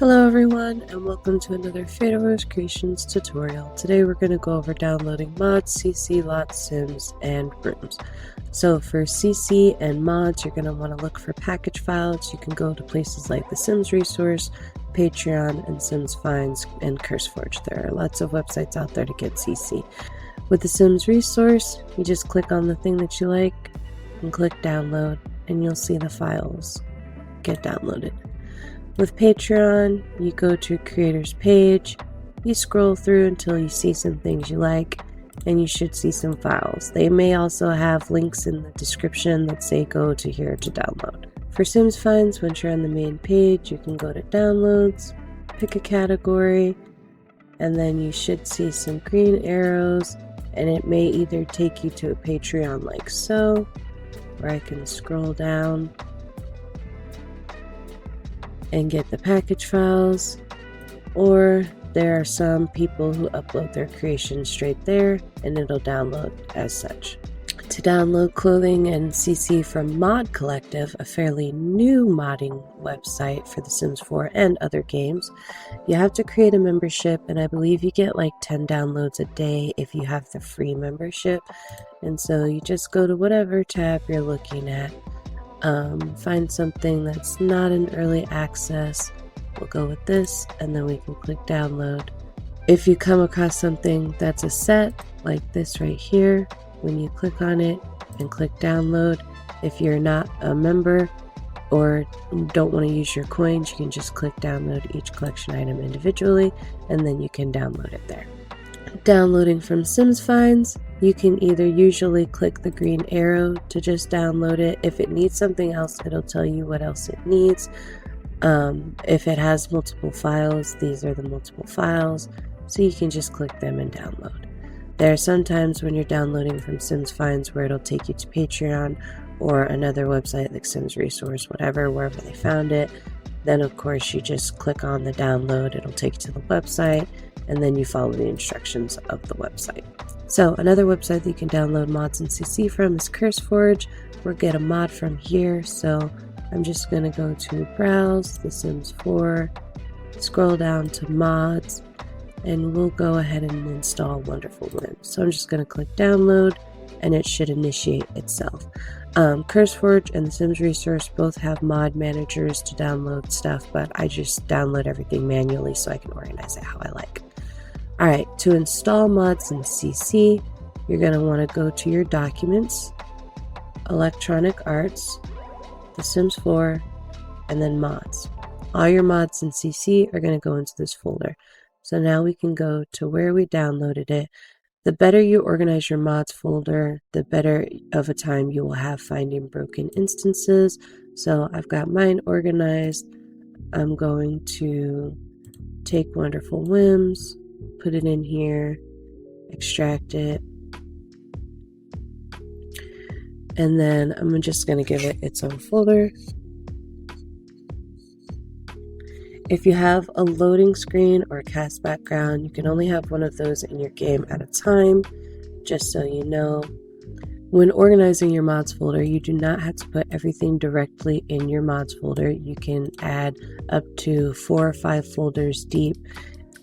Hello everyone, and welcome to another FIlmora Creations tutorial. Today we're going to go over downloading mods, CC, lots, sims, and rooms. So for CC and mods, you're going to want to look for package files. You can go to places like the Sims Resource, Patreon, and Sims Finds, and CurseForge. There are lots of websites out there to get CC. With the Sims Resource, you just click on the thing that you like and click download, and you'll see the files get downloaded. With Patreon, you go to creators page, you scroll through until you see some things you like, and you should see some files. They may also have links in the description that say go to here to download. For Sims Finds, once you're on the main page, you can go to downloads, pick a category, and then you should see some green arrows, and it may either take you to a Patreon like so, or I can scroll down and get the package files, or there are some people who upload their creations straight there and it'll download as such. To download clothing and CC from Mod Collective, a fairly new modding website for The Sims 4 and other games, you have to create a membership, and I believe you get like 10 downloads a day if you have the free membership. And so you just go to whatever tab you're looking at, find something that's not in early access. We'll go with this, and then we can click download. If you come across something that's a set like this right here, when you click on it and click download, if you're not a member or don't want to use your coins, you can just click download each collection item individually, and then you can download it there. Downloading from Sims Finds, you can either usually click the green arrow to just download it. If it needs something else, it'll tell you what else it needs. If it has multiple files, these are the multiple files, so you can just click them and download. There are some times when you're downloading from Sims Finds where it'll take you to Patreon or another website like Sims Resource, whatever, wherever they found it. Then of course you just click on the download, it'll take you to the website, and then you follow the instructions of the website. So another website that you can download mods and CC from is CurseForge, or get a mod from here. So I'm just going to go to Browse, The Sims 4, scroll down to Mods, and we'll go ahead and install Wonderful Whims. So I'm just going to click Download, and it should initiate itself. CurseForge and The Sims Resource both have mod managers to download stuff, but I just download everything manually so I can organize it how I like. Alright, to install mods in CC, you're going to want to go to your Documents, Electronic Arts, The Sims 4, and then Mods. All your mods in CC are going to go into this folder. So now we can go to where we downloaded it. The better you organize your mods folder, the better of a time you will have finding broken instances. So I've got mine organized. I'm going to take Wonderful Whims, put it in here, extract it, and then I'm just going to give it its own folder. If you have a loading screen or a cast background, you can only have one of those in your game at a time, just so you know. When organizing your mods folder, you do not have to put everything directly in your mods folder. You can add up to 4 or 5 folders deep,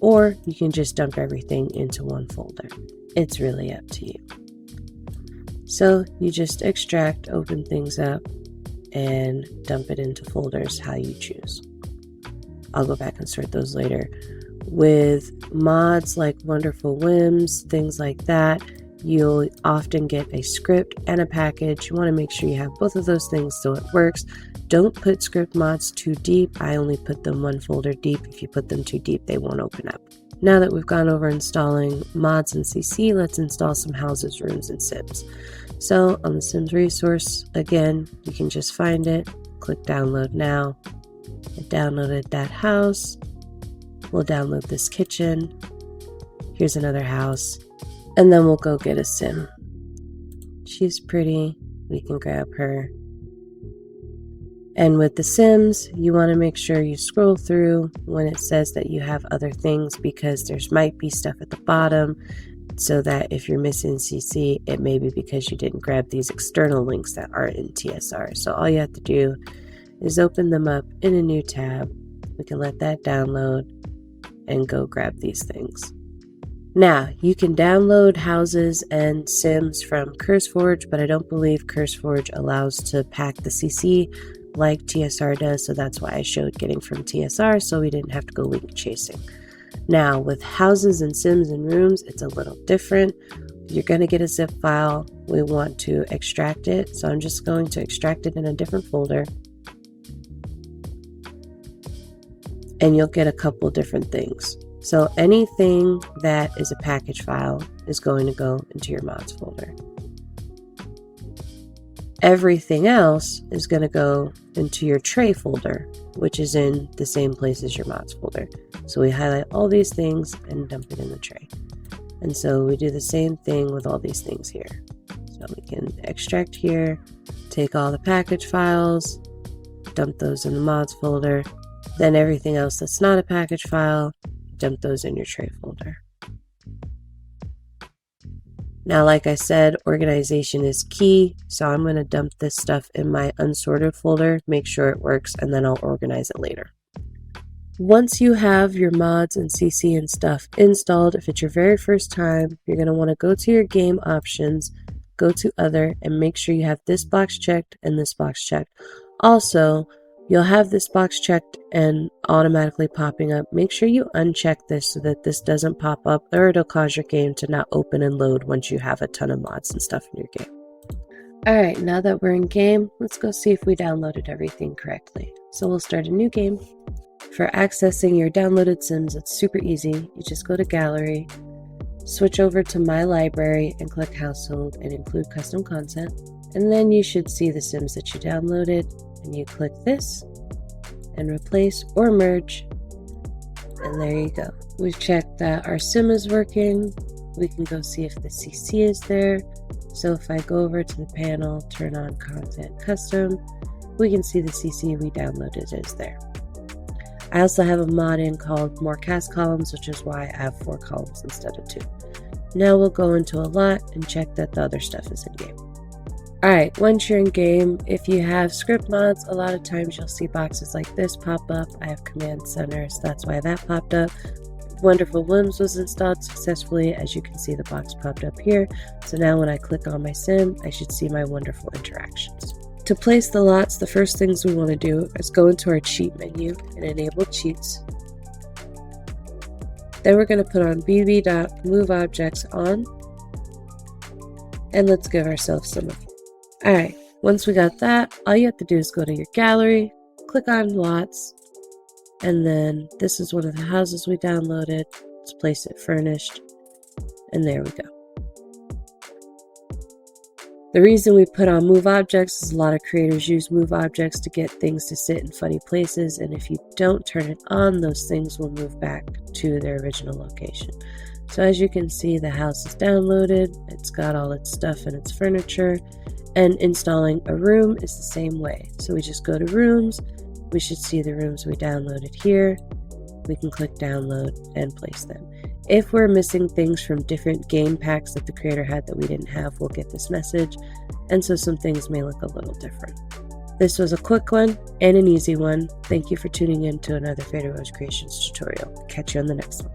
or you can just dump everything into one folder. It's really up to you. So you just extract, open things up, and dump it into folders how you choose. I'll go back and sort those later. With mods like Wonderful Whims, things like that, you'll often get a script and a package. You want to make sure you have both of those things so it works. Don't put script mods too deep. I only put them one folder deep. If you put them too deep, they won't open up. Now that we've gone over installing mods in CC, let's install some houses, rooms, and Sims. So on the Sims Resource, again, you can just find it, click download now. I downloaded that house. We'll download this kitchen. Here's another house. And then we'll go get a sim. She's pretty. We can grab her. And with the Sims, you want to make sure you scroll through when it says that you have other things, because there might be stuff at the bottom, so that if you're missing CC, it may be because you didn't grab these external links that are in TSR. So all you have to do is open them up in a new tab, We can let that download and go grab these things. Now, you can download houses and Sims from CurseForge, but I don't believe CurseForge allows to pack the CC like TSR does, so that's why I showed getting from TSR, so we didn't have to go link chasing. Now, with houses and Sims and rooms, it's a little different. You're going to get a zip file. We want to extract it, so I'm just going to extract it in a different folder. And you'll get a couple different things. So anything that is a package file is going to go into your mods folder. Everything else is going to go into your tray folder, which is in the same place as your mods folder. So we highlight all these things and dump it in the tray. And so we do the same thing with all these things here. So we can extract here, take all the package files, dump those in the mods folder. Then everything else that's not a package file, dump those in your tray folder. Now, like I said, organization is key, so I'm going to dump this stuff in my unsorted folder, make sure it works, and then I'll organize it later. Once you have your mods and CC and stuff installed, if it's your very first time, you're going to want to go to your game options, go to other, and make sure you have this box checked and this box checked. Also, you'll have this box checked and automatically popping up. Make sure you uncheck this so that this doesn't pop up, or it'll cause your game to not open and load once you have a ton of mods and stuff in your game. Alright, now that we're in game, let's go see if we downloaded everything correctly. So we'll start a new game. For accessing your downloaded Sims, it's super easy. You just go to Gallery, switch over to My Library, and click Household and include custom content. And then you should see the Sims that you downloaded. And you click this and replace or merge, and there you go. We've checked that our sim is working. We can go see if the CC is there. So if I go over to the panel, turn on content custom, we can see the CC we downloaded is there. I also have a mod in called more cast columns, which is why I have 4 columns instead of 2. Now we'll go into a lot and check that the other stuff is in game. Alright, once you're in game, if you have script mods, a lot of times you'll see boxes like this pop up. I have command center, so that's why that popped up. Wonderful Whims was installed successfully. As you can see, the box popped up here. So now when I click on my sim, I should see my wonderful interactions. To place the lots, the first things we want to do is go into our cheat menu and enable cheats. Then we're going to put on bb.moveObjects on, and let's give ourselves some of. Alright, once we got that, all you have to do is go to your gallery, click on lots, and then this is one of the houses we downloaded. Let's place it furnished, and there we go. The reason we put on move objects is a lot of creators use move objects to get things to sit in funny places, and if you don't turn it on, those things will move back to their original location. So as you can see, the house is downloaded, it's got all its stuff and its furniture. And installing a room is the same way. So we just go to rooms. We should see the rooms we downloaded here. We can click download and place them. If we're missing things from different game packs that the creator had that we didn't have, we'll get this message. And so some things may look a little different. This was a quick one and an easy one. Thank you for tuning in to another Fader Rose Creations tutorial. Catch you on the next one.